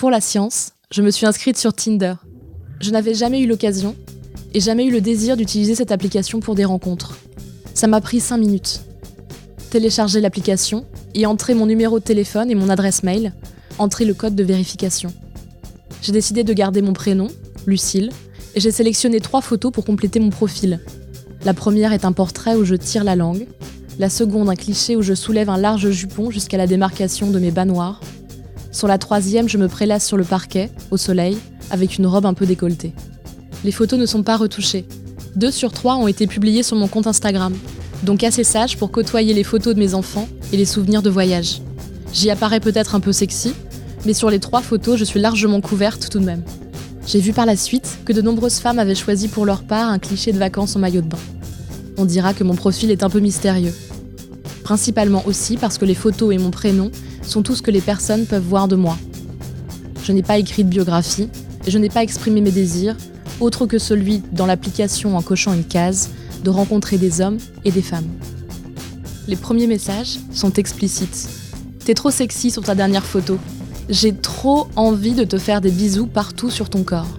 Pour la science, je me suis inscrite sur Tinder. Je n'avais jamais eu l'occasion et jamais eu le désir d'utiliser cette application pour des rencontres. Ça m'a pris 5 minutes. Télécharger l'application, y entrer mon numéro de téléphone et mon adresse mail, entrer le code de vérification. J'ai décidé de garder mon prénom, Lucille, et j'ai sélectionné 3 photos pour compléter mon profil. La première est un portrait où je tire la langue, la seconde un cliché où je soulève un large jupon jusqu'à la démarcation de mes bas noirs. Sur la troisième, je me prélasse sur le parquet, au soleil, avec une robe un peu décolletée. Les photos ne sont pas retouchées. 2 sur 3 ont été publiées sur mon compte Instagram, donc assez sage pour côtoyer les photos de mes enfants et les souvenirs de voyage. J'y apparais peut-être un peu sexy, mais sur les 3 photos, je suis largement couverte tout de même. J'ai vu par la suite que de nombreuses femmes avaient choisi pour leur part un cliché de vacances en maillot de bain. On dira que mon profil est un peu mystérieux. Principalement aussi parce que les photos et mon prénom sont tout ce que les personnes peuvent voir de moi. Je n'ai pas écrit de biographie et je n'ai pas exprimé mes désirs, autre que celui, dans l'application en cochant une case, de rencontrer des hommes et des femmes. Les premiers messages sont explicites. T'es trop sexy sur ta dernière photo. J'ai trop envie de te faire des bisous partout sur ton corps.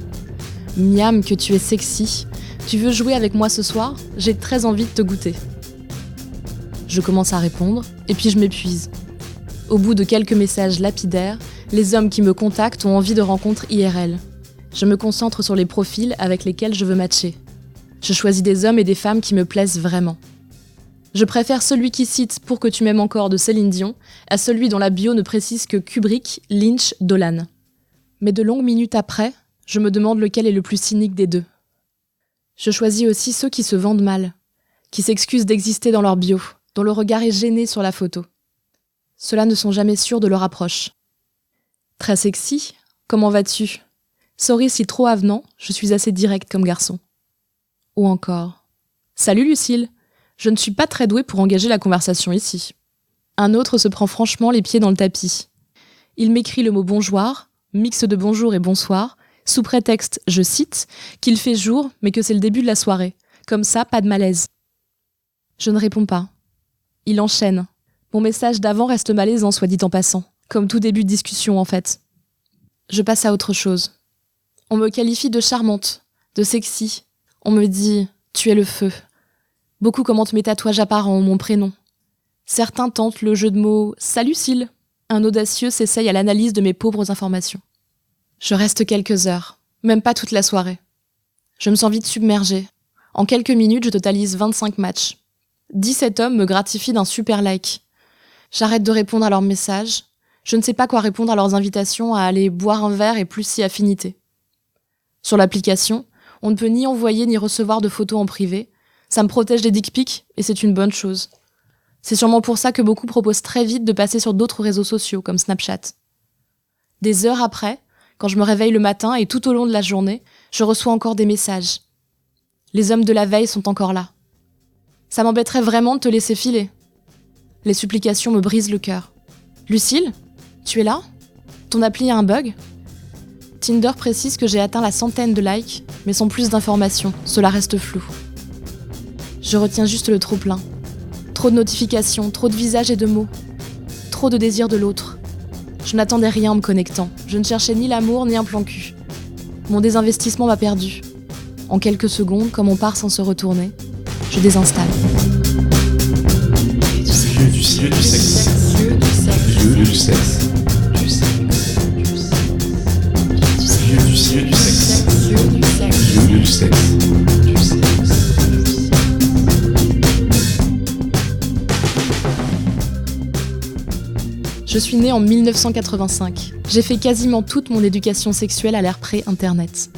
Miam, que tu es sexy. Tu veux jouer avec moi ce soir ? J'ai très envie de te goûter. Je commence à répondre, et puis je m'épuise. Au bout de quelques messages lapidaires, les hommes qui me contactent ont envie de rencontres IRL. Je me concentre sur les profils avec lesquels je veux matcher. Je choisis des hommes et des femmes qui me plaisent vraiment. Je préfère celui qui cite « Pour que tu m'aimes encore » de Céline Dion à celui dont la bio ne précise que Kubrick, Lynch, Dolan. Mais de longues minutes après, je me demande lequel est le plus cynique des deux. Je choisis aussi ceux qui se vendent mal, qui s'excusent d'exister dans leur bio, dont le regard est gêné sur la photo. Ceux-là ne sont jamais sûrs de leur approche. Très sexy, comment vas-tu ? Sorry si trop avenant, je suis assez direct comme garçon. Ou encore, salut Lucille, je ne suis pas très douée pour engager la conversation ici. Un autre se prend franchement les pieds dans le tapis. Il m'écrit le mot bonjour, mix de bonjour et bonsoir, sous prétexte, je cite, qu'il fait jour mais que c'est le début de la soirée. Comme ça, pas de malaise. Je ne réponds pas. Il enchaîne. Mon message d'avant reste malaisant, soit dit en passant. Comme tout début de discussion, en fait. Je passe à autre chose. On me qualifie de charmante, de sexy. On me dit « tu es le feu ». Beaucoup commentent mes tatouages apparents, mon prénom. Certains tentent le jeu de mots « salut Lucille ». Un audacieux s'essaye à l'analyse de mes pauvres informations. Je reste quelques heures, même pas toute la soirée. Je me sens vite submergée. En quelques minutes, je totalise 25 matchs. 17 hommes me gratifient d'un super like. J'arrête de répondre à leurs messages. Je ne sais pas quoi répondre à leurs invitations à aller boire un verre et plus si affinité. Sur l'application, on ne peut ni envoyer ni recevoir de photos en privé. Ça me protège des dick pics et c'est une bonne chose. C'est sûrement pour ça que beaucoup proposent très vite de passer sur d'autres réseaux sociaux comme Snapchat. Des heures après, quand je me réveille le matin et tout au long de la journée, je reçois encore des messages. Les hommes de la veille sont encore là. Ça m'embêterait vraiment de te laisser filer. Les supplications me brisent le cœur. Lucille, tu es là ? Ton appli a un bug ? Tinder précise que j'ai atteint la 100 de likes, mais sans plus d'informations, cela reste flou. Je retiens juste le trop-plein. Trop de notifications, trop de visages et de mots. Trop de désir de l'autre. Je n'attendais rien en me connectant. Je ne cherchais ni l'amour ni un plan cul. Mon désinvestissement m'a perdu. En quelques secondes, comme on part sans se retourner, je désinstalle. Lieu du sexe. Lieu du sexe. Lieu du sexe. Lieu du sexe. Lieu du sexe. Je suis née en 1985. J'ai fait quasiment toute mon éducation sexuelle à l'ère pré-internet.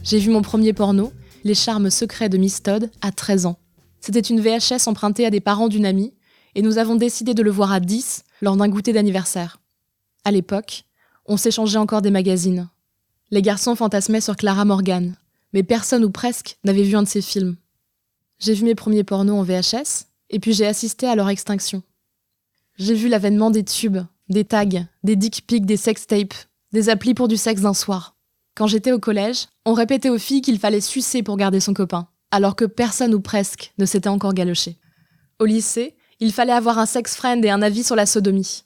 J'ai vu mon premier porno, Les charmes secrets de Miss Todd, à 13 ans. C'était une VHS empruntée à des parents d'une amie, et nous avons décidé de le voir à 10 lors d'un goûter d'anniversaire. À l'époque, on s'échangeait encore des magazines. Les garçons fantasmaient sur Clara Morgan, mais personne ou presque n'avait vu un de ses films. J'ai vu mes premiers pornos en VHS, et puis j'ai assisté à leur extinction. J'ai vu l'avènement des tubes, des tags, des dick pics, des sextapes, des applis pour du sexe d'un soir. Quand j'étais au collège, on répétait aux filles qu'il fallait sucer pour garder son copain, alors que personne ou presque ne s'était encore galoché. Au lycée, il fallait avoir un sex friend et un avis sur la sodomie.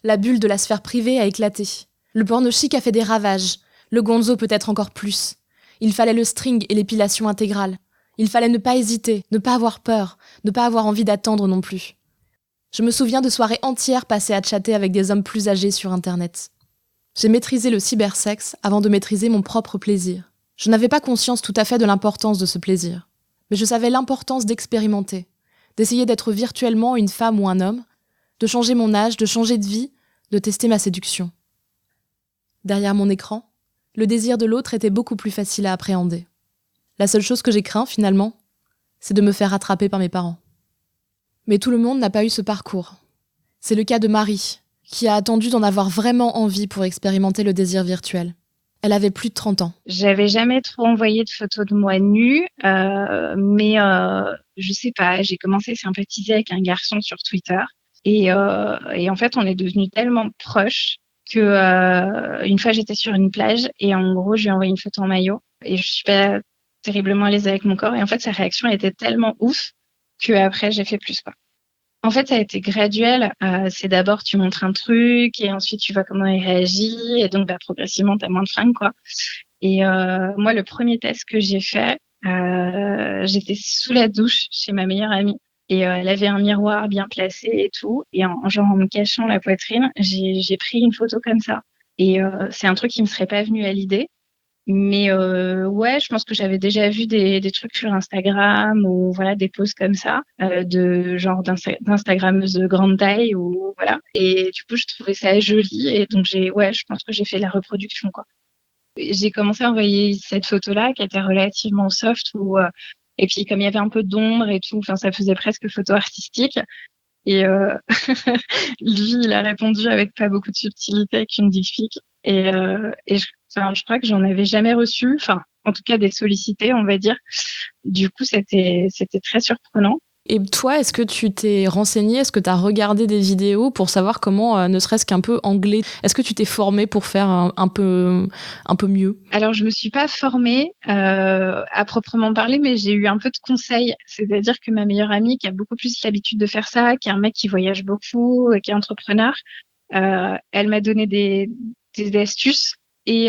La bulle de la sphère privée a éclaté. Le porno chic a fait des ravages, le gonzo peut-être encore plus. Il fallait le string et l'épilation intégrale. Il fallait ne pas hésiter, ne pas avoir peur, ne pas avoir envie d'attendre non plus. Je me souviens de soirées entières passées à chatter avec des hommes plus âgés sur Internet. J'ai maîtrisé le cybersexe avant de maîtriser mon propre plaisir. Je n'avais pas conscience tout à fait de l'importance de ce plaisir, mais je savais l'importance d'expérimenter, d'essayer d'être virtuellement une femme ou un homme, de changer mon âge, de changer de vie, de tester ma séduction. Derrière mon écran, le désir de l'autre était beaucoup plus facile à appréhender. La seule chose que j'ai craint, finalement, c'est de me faire rattraper par mes parents. Mais tout le monde n'a pas eu ce parcours. C'est le cas de Marie, qui a attendu d'en avoir vraiment envie pour expérimenter le désir virtuel. Elle avait plus de 30 ans. J'avais jamais trop envoyé de photos de moi nue, mais je sais pas, j'ai commencé à sympathiser avec un garçon sur Twitter et en fait on est devenus tellement proches que une fois j'étais sur une plage et en gros je lui ai envoyé une photo en maillot et je suis pas terriblement à l'aise avec mon corps et en fait sa réaction était tellement ouf que après j'ai fait plus quoi. En fait, ça a été graduel. C'est d'abord, tu montres un truc et ensuite, tu vois comment il réagit. Et donc, progressivement, tu as moins de fringues, quoi. Et moi, le premier test que j'ai fait, j'étais sous la douche chez ma meilleure amie. Et elle avait un miroir bien placé et tout. Et en me cachant la poitrine, j'ai pris une photo comme ça. Et c'est un truc qui me serait pas venu à l'idée. Mais ouais, je pense que j'avais déjà vu des trucs sur Instagram ou voilà des posts comme ça de genre d'instagrammeuses de grande taille ou voilà. Et du coup, je trouvais ça joli et donc je pense que j'ai fait la reproduction quoi. J'ai commencé à envoyer cette photo-là qui était relativement soft et puis comme il y avait un peu d'ombre et tout, enfin ça faisait presque photo artistique. Et lui, il a répondu avec pas beaucoup de subtilité, avec une dick pic. Je crois que j'en avais jamais reçu, enfin, en tout cas des sollicités, on va dire. Du coup, c'était très surprenant. Et toi, est-ce que tu t'es renseigné, est-ce que tu as regardé des vidéos pour savoir comment, ne serait-ce qu'un peu anglais, est-ce que tu t'es formée pour faire un peu mieux? Alors, je me suis pas formée à proprement parler, mais j'ai eu un peu de conseils. C'est-à-dire que ma meilleure amie, qui a beaucoup plus l'habitude de faire ça, qui est un mec qui voyage beaucoup, qui est entrepreneur, elle m'a donné des astuces. Et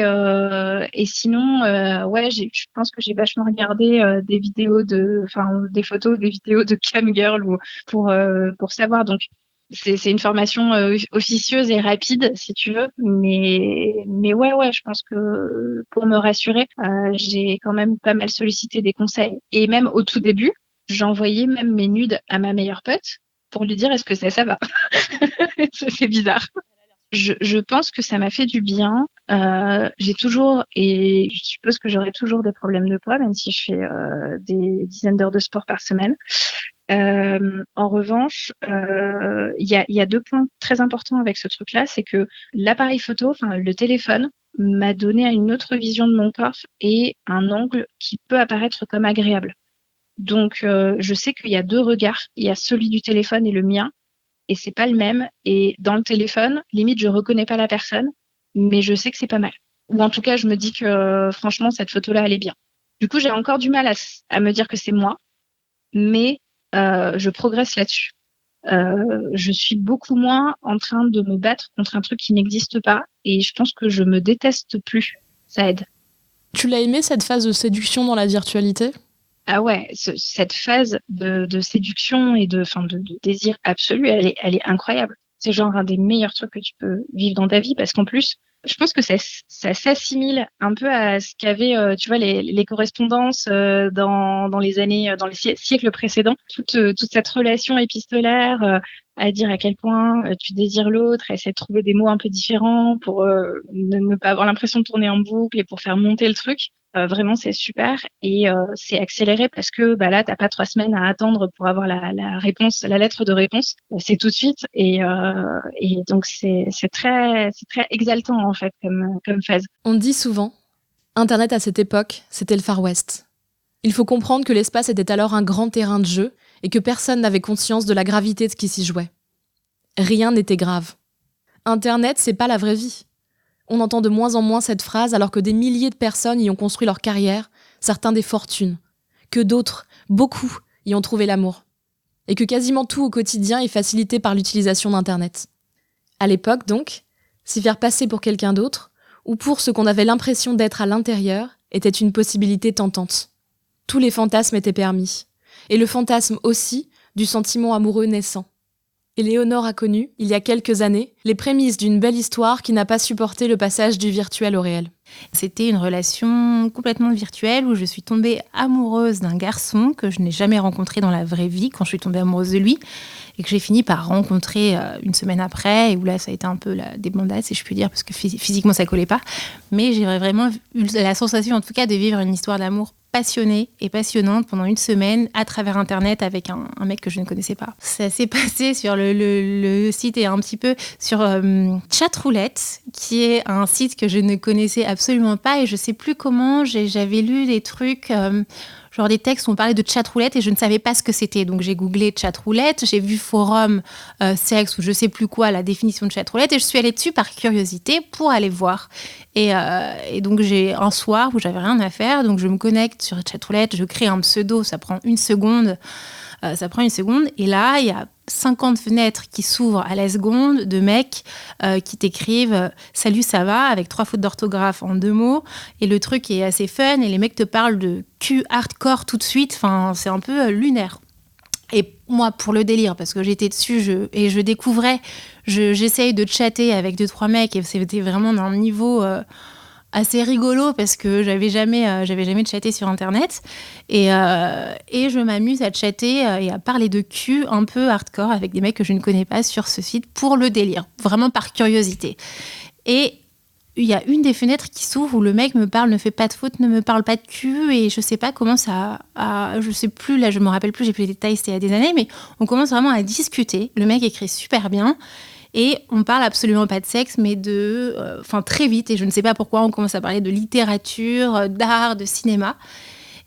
sinon, je pense que j'ai vachement regardé des vidéos des photos, des vidéos de cam girl ou pour savoir. Donc, c'est une formation officieuse et rapide, si tu veux. Mais ouais, je pense que pour me rassurer, j'ai quand même pas mal sollicité des conseils. Et même au tout début, j'envoyais même mes nudes à ma meilleure pote pour lui dire est-ce que ça va. C'est bizarre. Je pense que ça m'a fait du bien. J'ai toujours, et je suppose que j'aurai toujours des problèmes de poids, même si je fais des dizaines d'heures de sport par semaine. En revanche, il y a deux points très importants avec ce truc-là, c'est que l'appareil photo, enfin le téléphone, m'a donné une autre vision de mon corps et un angle qui peut apparaître comme agréable. Donc, je sais qu'il y a deux regards. Il y a celui du téléphone et le mien. Et c'est pas le même. Et dans le téléphone, limite, je reconnais pas la personne, mais je sais que c'est pas mal. Ou en tout cas, je me dis que franchement, cette photo-là, elle est bien. Du coup, j'ai encore du mal à me dire que c'est moi, mais je progresse là-dessus. Je suis beaucoup moins en train de me battre contre un truc qui n'existe pas, et je pense que je me déteste plus. Ça aide. Tu l'as aimé cette phase de séduction dans la virtualité ? Ah ouais, cette phase de séduction et de désir absolu, elle est incroyable. C'est genre un des meilleurs trucs que tu peux vivre dans ta vie parce qu'en plus, je pense que ça s'assimile un peu à ce qu'avaient, tu vois, les correspondances dans les années, dans les siècles précédents. Toute cette relation épistolaire à dire à quel point tu désires l'autre, à essayer de trouver des mots un peu différents pour ne pas avoir l'impression de tourner en boucle et pour faire monter le truc. Vraiment, c'est super et c'est accéléré parce que là, t'as pas 3 semaines à attendre pour avoir la réponse, la lettre de réponse. C'est tout de suite et donc c'est très exaltant en fait comme phase. On dit souvent, Internet à cette époque, c'était le Far West. Il faut comprendre que l'espace était alors un grand terrain de jeu et que personne n'avait conscience de la gravité de ce qui s'y jouait. Rien n'était grave. Internet, c'est pas la vraie vie. On entend de moins en moins cette phrase alors que des milliers de personnes y ont construit leur carrière, certains des fortunes, que d'autres, beaucoup, y ont trouvé l'amour. Et que quasiment tout au quotidien est facilité par l'utilisation d'Internet. À l'époque, donc, S'y faire passer pour quelqu'un d'autre, ou pour ce qu'on avait l'impression d'être à l'intérieur, était une possibilité tentante. Tous les fantasmes étaient permis. Et le fantasme aussi du sentiment amoureux naissant. Éléonore a connu, il y a quelques années, les prémices d'une belle histoire qui n'a pas supporté le passage du virtuel au réel. C'était une relation complètement virtuelle où je suis tombée amoureuse d'un garçon que je n'ai jamais rencontré dans la vraie vie quand je suis tombée amoureuse de lui et que j'ai fini par rencontrer une semaine après et où là ça a été un peu la débandade si je puis dire parce que physiquement ça collait pas, mais j'ai vraiment eu la sensation en tout cas de vivre une histoire d'amour passionnée et passionnante pendant une semaine à travers Internet avec un mec que je ne connaissais pas. Ça s'est passé sur le site et un petit peu sur Chatroulette, qui est un site que je ne connaissais absolument pas et je sais plus comment, j'avais lu des trucs... genre des textes où on parlait de chatroulette et je ne savais pas ce que c'était. Donc j'ai googlé chatroulette, j'ai vu forum sexe ou je sais plus quoi, la définition de chatroulette et je suis allée dessus par curiosité pour aller voir. Et donc j'ai un soir où j'avais rien à faire, donc je me connecte sur chatroulette, je crée un pseudo, ça prend une seconde. Et là, il y a 50 fenêtres qui s'ouvrent à la seconde de mecs qui t'écrivent « Salut, ça va ?» avec 3 fautes d'orthographe en 2 mots. Et le truc est assez fun et les mecs te parlent de cul hardcore tout de suite. Enfin, c'est un peu lunaire. Et moi, pour le délire, parce que j'étais dessus je découvrais, j'essaye de chatter avec 2-3 mecs et c'était vraiment d'un niveau... assez rigolo parce que j'avais jamais chatté sur Internet et je m'amuse à chatter et à parler de cul un peu hardcore avec des mecs que je ne connais pas sur ce site pour le délire, vraiment par curiosité. Et il y a une des fenêtres qui s'ouvre où le mec me parle, ne fait pas de faute, ne me parle pas de cul et je sais pas comment je sais plus, là je me rappelle plus, j'ai plus les détails, c'était il y a des années, mais on commence vraiment à discuter. Le mec écrit super bien. Et on parle absolument pas de sexe, mais très vite, et je ne sais pas pourquoi, on commence à parler de littérature, d'art, de cinéma.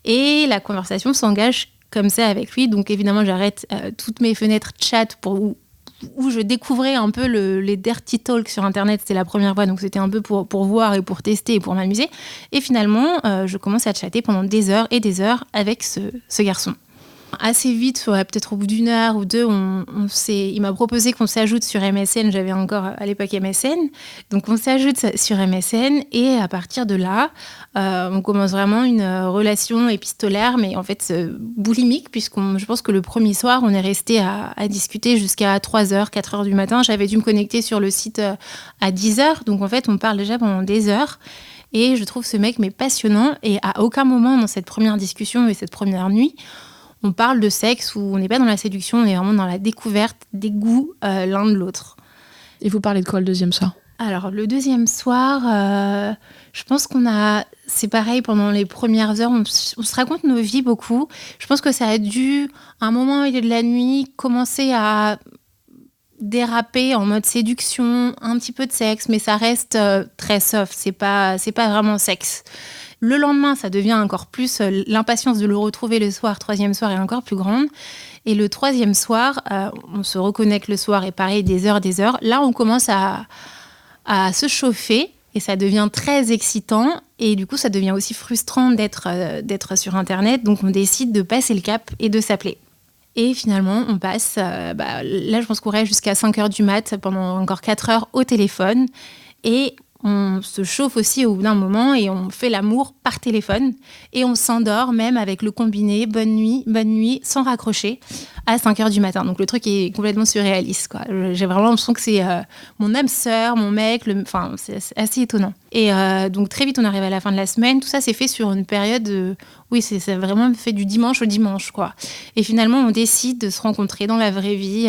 Et la conversation s'engage comme ça avec lui. Donc évidemment, j'arrête toutes mes fenêtres chat où je découvrais un peu les dirty talk sur Internet. C'était la première fois, donc c'était un peu pour voir et pour tester et pour m'amuser. Et finalement, je commence à chatter pendant des heures et des heures avec ce garçon. Assez vite, peut-être au bout d'1 heure ou 2, il m'a proposé qu'on s'ajoute sur MSN. J'avais encore à l'époque MSN. Donc on s'ajoute sur MSN et à partir de là, on commence vraiment une relation épistolaire, mais en fait boulimique, je pense que le premier soir, on est resté à discuter jusqu'à 3h, 4h du matin. J'avais dû me connecter sur le site à 10h. Donc en fait, on parle déjà pendant des heures. Et je trouve ce mec passionnant. Et à aucun moment dans cette première discussion et cette première nuit, on parle de sexe où on n'est pas dans la séduction, on est vraiment dans la découverte des goûts l'un de l'autre. Et vous parlez de quoi le deuxième soir ? Alors, le deuxième soir, je pense c'est pareil, pendant les premières heures, on se raconte nos vies beaucoup. Je pense que ça a dû, à un moment au milieu de la nuit, commencer à déraper en mode séduction, un petit peu de sexe, mais ça reste très soft, c'est pas vraiment sexe. Le lendemain, ça devient encore plus... l'impatience de le retrouver le soir, 3e soir, est encore plus grande. Et le 3e soir, on se reconnecte le soir et pareil, des heures. Là, on commence à se chauffer et ça devient très excitant. Et du coup, ça devient aussi frustrant d'être sur Internet. Donc, on décide de passer le cap et de s'appeler. Et finalement, on passe... là, je pense qu'on reste jusqu'à 5h du mat pendant encore 4 heures au téléphone. Et... on se chauffe aussi au bout d'un moment et on fait l'amour par téléphone. Et on s'endort même avec le combiné bonne nuit, sans raccrocher, à 5h du matin. Donc le truc est complètement surréaliste, quoi. J'ai vraiment l'impression que c'est mon âme sœur, mon mec, c'est assez étonnant. Et donc très vite, on arrive à la fin de la semaine. Tout ça s'est fait sur une période... oui, c'est vraiment fait du dimanche au dimanche, quoi. Et finalement, on décide de se rencontrer dans la vraie vie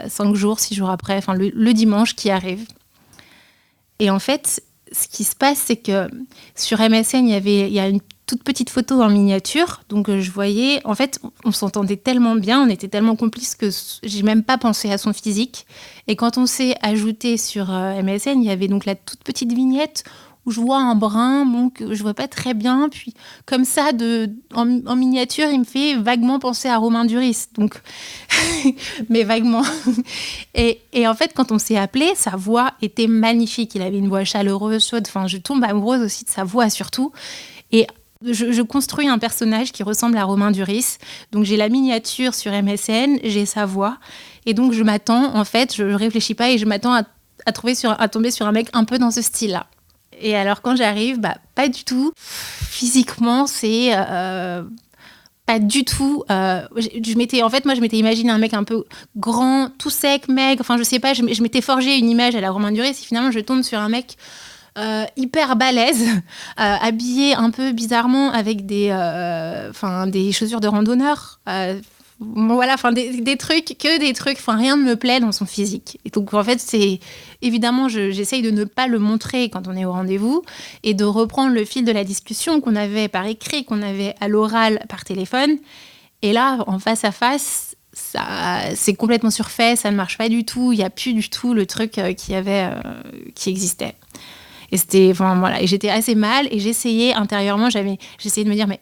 5 jours, 6 jours après, le dimanche qui arrive. Et en fait, ce qui se passe, c'est que sur MSN, il y a une toute petite photo en miniature. Donc, je voyais... En fait, on s'entendait tellement bien, on était tellement complices que j'ai même pas pensé à son physique. Et quand on s'est ajouté sur MSN, il y avait donc la toute petite vignette où je vois un brin que je vois pas très bien. Puis, comme ça, en miniature, il me fait vaguement penser à Romain Duris. Donc, mais vaguement. Et en fait, quand on s'est appelé, sa voix était magnifique. Il avait une voix chaleureuse, chaude. Enfin, je tombe amoureuse aussi de sa voix, surtout. Et je construis un personnage qui ressemble à Romain Duris. Donc, j'ai la miniature sur MSN, j'ai sa voix. Et donc, je m'attends, en fait, je réfléchis pas et je m'attends à tomber sur un mec un peu dans ce style-là. Et alors quand j'arrive, pas du tout. Physiquement, c'est pas du tout. Je m'étais imaginé un mec un peu grand, tout sec, maigre. Enfin, je sais pas. Je m'étais forgé une image à la Romain Duris. Si finalement je tombe sur un mec hyper balèze, habillé un peu bizarrement avec des chaussures de randonneur. Voilà, des trucs, rien ne me plaît dans son physique. Et donc, en fait, c'est évidemment, j'essaye de ne pas le montrer quand on est au rendez-vous et de reprendre le fil de la discussion qu'on avait par écrit, qu'on avait à l'oral par téléphone. Et là, en face à face, c'est complètement surfait, ça ne marche pas du tout, il n'y a plus du tout le truc qui existait. Et et j'étais assez mal et j'essayais intérieurement, j'essayais de me dire mais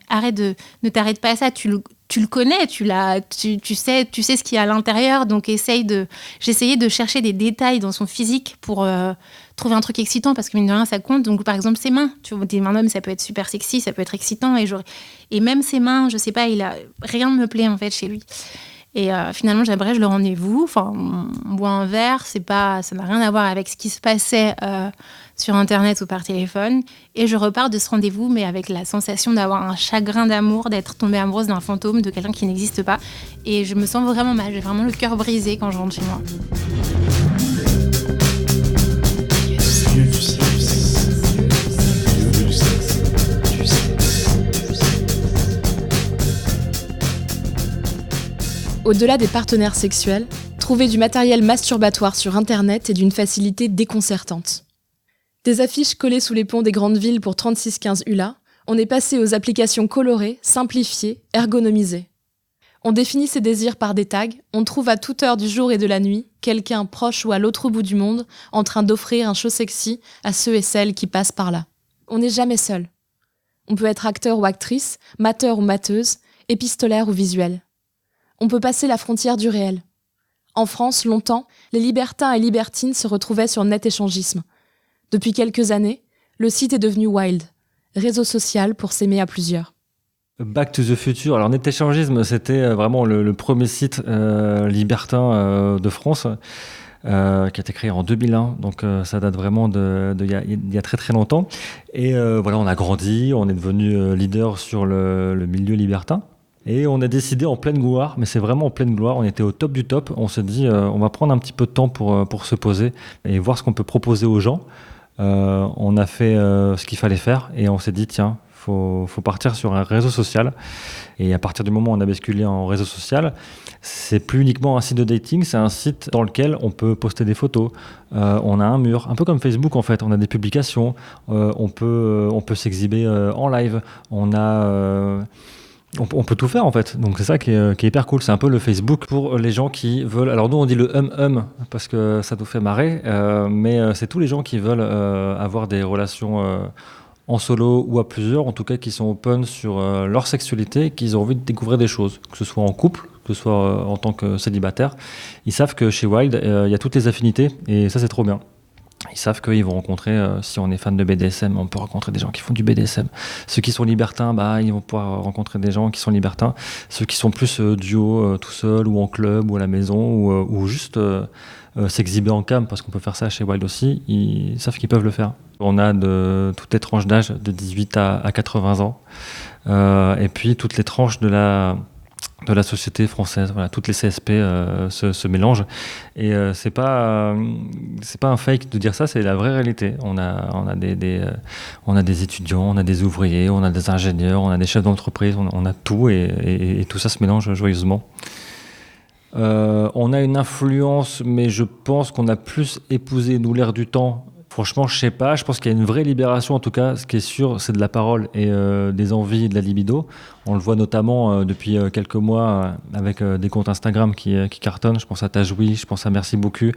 ne t'arrête pas à ça, tu le connais, tu sais ce qu'il y a à l'intérieur, donc j'essayais de chercher des détails dans son physique pour trouver un truc excitant, parce que mine de rien ça compte. Donc par exemple ses mains, tu vois, des mains d'homme ça peut être super sexy, ça peut être excitant, et même ses mains, je sais pas, rien ne me plaît en fait chez lui. Et finalement, j'abrège le rendez-vous. Enfin, on boit un verre, ça n'a rien à voir avec ce qui se passait sur Internet ou par téléphone. Et je repars de ce rendez-vous, mais avec la sensation d'avoir un chagrin d'amour, d'être tombée amoureuse d'un fantôme, de quelqu'un qui n'existe pas. Et je me sens vraiment mal, j'ai vraiment le cœur brisé quand je rentre chez moi. Au-delà des partenaires sexuels, trouver du matériel masturbatoire sur Internet est d'une facilité déconcertante. Des affiches collées sous les ponts des grandes villes pour 3615 ULA, on est passé aux applications colorées, simplifiées, ergonomisées. On définit ses désirs par des tags, on trouve à toute heure du jour et de la nuit quelqu'un proche ou à l'autre bout du monde en train d'offrir un show sexy à ceux et celles qui passent par là. On n'est jamais seul. On peut être acteur ou actrice, mateur ou mateuse, épistolaire ou visuel. On peut passer la frontière du réel. En France, longtemps, les libertins et libertines se retrouvaient sur net-échangisme. Depuis quelques années, le site est devenu Wild, réseau social pour s'aimer à plusieurs. Back to the Future. Alors, net-échangisme, c'était vraiment le premier site libertin de France, qui a été créé en 2001. Donc, ça date vraiment il y a très très longtemps. Et voilà, on a grandi, on est devenu leader sur le milieu libertin. Et on a décidé en pleine gloire, mais c'est vraiment en pleine gloire, on était au top du top, on s'est dit on va prendre un petit peu de temps pour se poser et voir ce qu'on peut proposer aux gens. On a fait ce qu'il fallait faire et on s'est dit tiens, faut partir sur un réseau social. Et à partir du moment où on a basculé en réseau social, c'est plus uniquement un site de dating, c'est un site dans lequel on peut poster des photos. On a un mur, un peu comme Facebook en fait, on a des publications, on peut s'exhiber en live, on peut tout faire en fait, donc c'est ça qui est hyper cool. C'est un peu le Facebook pour les gens qui veulent. Alors nous on dit le parce que ça nous fait marrer, mais c'est tous les gens qui veulent avoir des relations en solo ou à plusieurs, en tout cas qui sont open sur leur sexualité, qui ont envie de découvrir des choses, que ce soit en couple, que ce soit en tant que célibataire. Ils savent que chez Wild il y a toutes les affinités et ça c'est trop bien. Ils savent qu'ils vont rencontrer, si on est fan de BDSM, on peut rencontrer des gens qui font du BDSM. Ceux qui sont libertins, ils vont pouvoir rencontrer des gens qui sont libertins. Ceux qui sont plus duo, tout seul, ou en club, ou à la maison, ou juste s'exhiber en cam, parce qu'on peut faire ça chez Wild aussi, ils savent qu'ils peuvent le faire. On a de toutes les tranches d'âge, de 18 à 80 ans. Et puis toutes les tranches de la société française, voilà, toutes les CSP se mélangent et c'est pas un fake de dire ça, c'est la vraie réalité. On a des étudiants, on a des ouvriers, on a des ingénieurs, on a des chefs d'entreprise, on a tout et tout ça se mélange joyeusement. On a une influence, mais je pense qu'on a plus épousé nous l'air du temps. Franchement, je sais pas. Je pense qu'il y a une vraie libération. En tout cas, ce qui est sûr, c'est de la parole et des envies et de la libido. On le voit notamment depuis quelques mois avec des comptes Instagram qui cartonnent. Je pense à Tajoui, je pense à Merci beaucoup.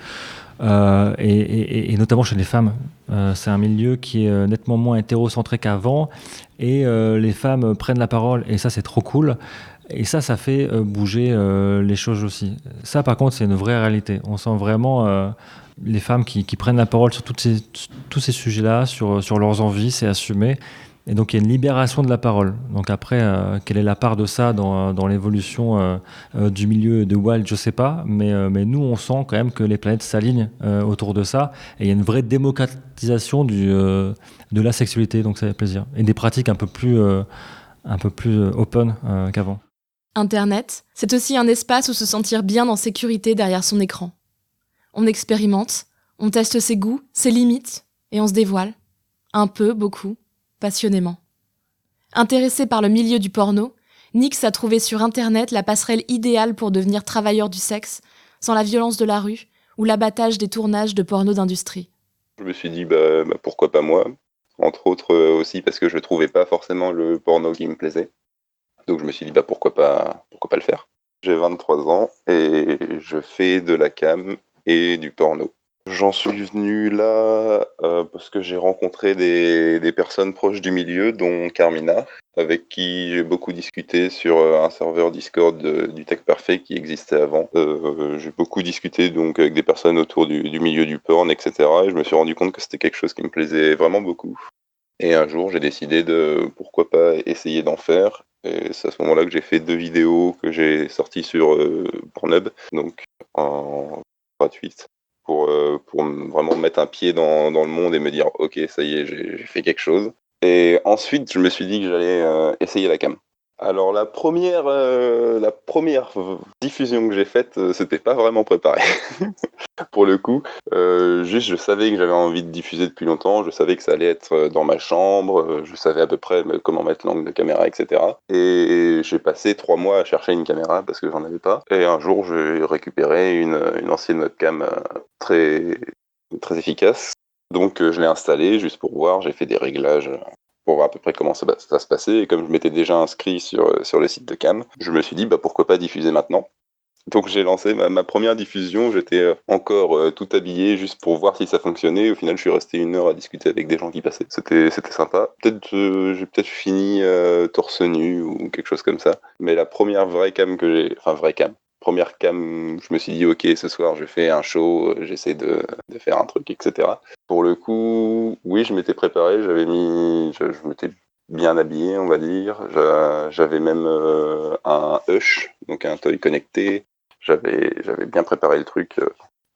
Et notamment chez les femmes. C'est un milieu qui est nettement moins hétérocentré qu'avant. Et les femmes prennent la parole. Et ça, c'est trop cool. Et ça fait bouger les choses aussi. Ça, par contre, c'est une vraie réalité. On sent vraiment les femmes qui prennent la parole sur tous ces sujets-là, sur leurs envies, c'est assumé. Et donc il y a une libération de la parole. Donc après, quelle est la part de ça dans l'évolution du milieu de Wild, je ne sais pas, mais nous on sent quand même que les planètes s'alignent autour de ça, et il y a une vraie démocratisation de la sexualité, donc ça fait plaisir. Et des pratiques un peu plus open qu'avant. Internet, c'est aussi un espace où se sentir bien en sécurité derrière son écran. On expérimente, on teste ses goûts, ses limites, et on se dévoile. Un peu, beaucoup, passionnément. Intéressé par le milieu du porno, Nyx a trouvé sur Internet la passerelle idéale pour devenir travailleur du sexe, sans la violence de la rue ou l'abattage des tournages de porno d'industrie. Je me suis dit, pourquoi pas moi ? Entre autres aussi parce que je trouvais pas forcément le porno qui me plaisait. Donc je me suis dit, pourquoi pas le faire ? J'ai 23 ans et je fais de la cam et du porno. J'en suis venu là parce que j'ai rencontré des personnes proches du milieu, dont Carmina, avec qui j'ai beaucoup discuté sur un serveur Discord du Tech Parfait qui existait avant. J'ai beaucoup discuté donc avec des personnes autour du milieu du porn, etc. Et je me suis rendu compte que c'était quelque chose qui me plaisait vraiment beaucoup. Et un jour, j'ai décidé de pourquoi pas essayer d'en faire. Et c'est à ce moment-là que j'ai fait 2 vidéos que j'ai sorties sur Pornhub, donc en gratuite. Pour vraiment mettre un pied dans le monde et me dire ok, ça y est, j'ai fait quelque chose. Et ensuite je me suis dit que j'allais essayer la cam. Alors la première diffusion que j'ai faite, c'était pas vraiment préparé. Pour le coup, juste je savais que j'avais envie de diffuser depuis longtemps, je savais que ça allait être dans ma chambre, je savais à peu près comment mettre l'angle de caméra, etc. Et j'ai passé 3 mois à chercher une caméra parce que j'en avais pas. Et un jour, j'ai récupéré une ancienne webcam très, très efficace. Donc je l'ai installée juste pour voir, j'ai fait des réglages pour voir à peu près comment ça se passait. Et comme je m'étais déjà inscrit sur le site de cam, je me suis dit pourquoi pas diffuser maintenant. Donc j'ai lancé ma première diffusion, j'étais encore tout habillé juste pour voir si ça fonctionnait. Au final, je suis resté 1 heure à discuter avec des gens qui passaient. C'était sympa. J'ai peut-être fini torse nu ou quelque chose comme ça. Mais la première première cam, je me suis dit ok, ce soir je fais un show, j'essaie de faire un truc, etc. Pour le coup, oui, je m'étais préparé, je m'étais bien habillé, on va dire. J'avais même un Hush, donc un toy connecté. J'avais bien préparé le truc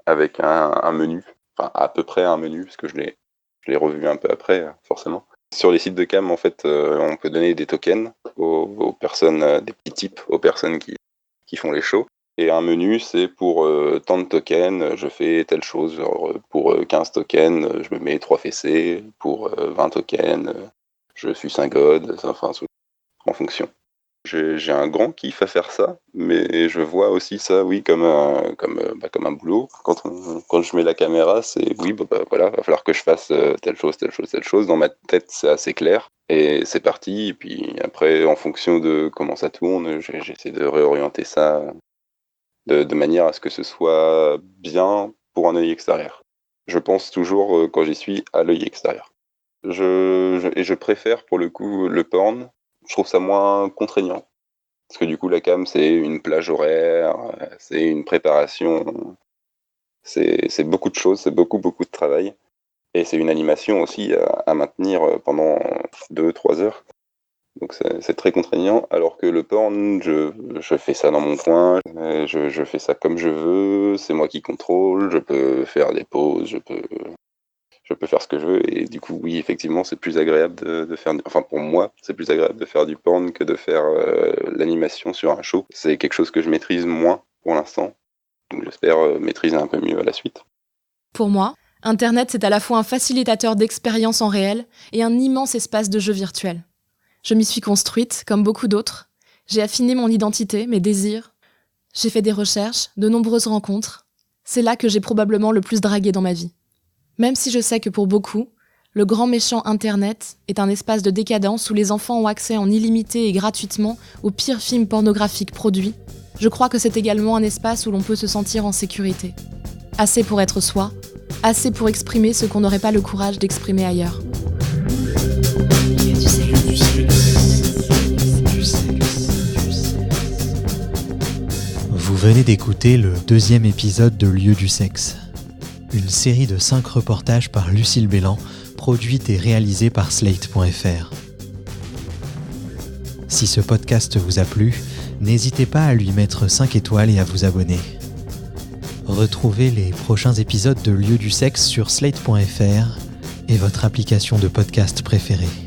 avec un menu, enfin à peu près un menu, parce que je l'ai revu un peu après, forcément. Sur les sites de cam, en fait, on peut donner des tokens aux personnes, des petits tips aux personnes qui font les shows. Et un menu, c'est pour tant de tokens, je fais telle chose. Genre, pour 15 tokens, je me mets 3 fessées. Pour 20 tokens, je suce un god, enfin, en fonction. J'ai un grand kiff à faire ça, mais je vois aussi ça, oui, comme un boulot. Quand je mets la caméra, c'est oui, voilà, va falloir que je fasse telle chose, telle chose, telle chose. Dans ma tête, c'est assez clair. Et c'est parti. Et puis après, en fonction de comment ça tourne, j'essaie de réorienter ça de manière à ce que ce soit bien pour un œil extérieur. Je pense toujours, quand j'y suis, à l'œil extérieur. Et je préfère, pour le coup, le porn. Je trouve ça moins contraignant. Parce que du coup, la cam, c'est une plage horaire, c'est une préparation, c'est beaucoup de choses, c'est beaucoup de travail. Et c'est une animation aussi à maintenir pendant 2-3 heures. Donc c'est très contraignant, alors que le porn, je fais ça dans mon coin, je fais ça comme je veux, c'est moi qui contrôle, je peux faire des pauses, je peux faire ce que je veux, et du coup, oui, effectivement, c'est plus agréable de faire... Enfin, pour moi, c'est plus agréable de faire du porn que de faire l'animation sur un show. C'est quelque chose que je maîtrise moins pour l'instant, donc j'espère maîtriser un peu mieux à la suite. Pour moi, Internet, c'est à la fois un facilitateur d'expériences en réel et un immense espace de jeux virtuels. Je m'y suis construite, comme beaucoup d'autres. J'ai affiné mon identité, mes désirs. J'ai fait des recherches, de nombreuses rencontres. C'est là que j'ai probablement le plus dragué dans ma vie. Même si je sais que pour beaucoup, le grand méchant Internet est un espace de décadence où les enfants ont accès en illimité et gratuitement aux pires films pornographiques produits, je crois que c'est également un espace où l'on peut se sentir en sécurité. Assez pour être soi, assez pour exprimer ce qu'on n'aurait pas le courage d'exprimer ailleurs. Vous venez d'écouter le 2e épisode de Lieu du sexe. Une série de 5 reportages par Lucille Bélan, produite et réalisée par Slate.fr. Si ce podcast vous a plu, n'hésitez pas à lui mettre 5 étoiles et à vous abonner. Retrouvez les prochains épisodes de Lieu du Sexe sur slate.fr et votre application de podcast préférée.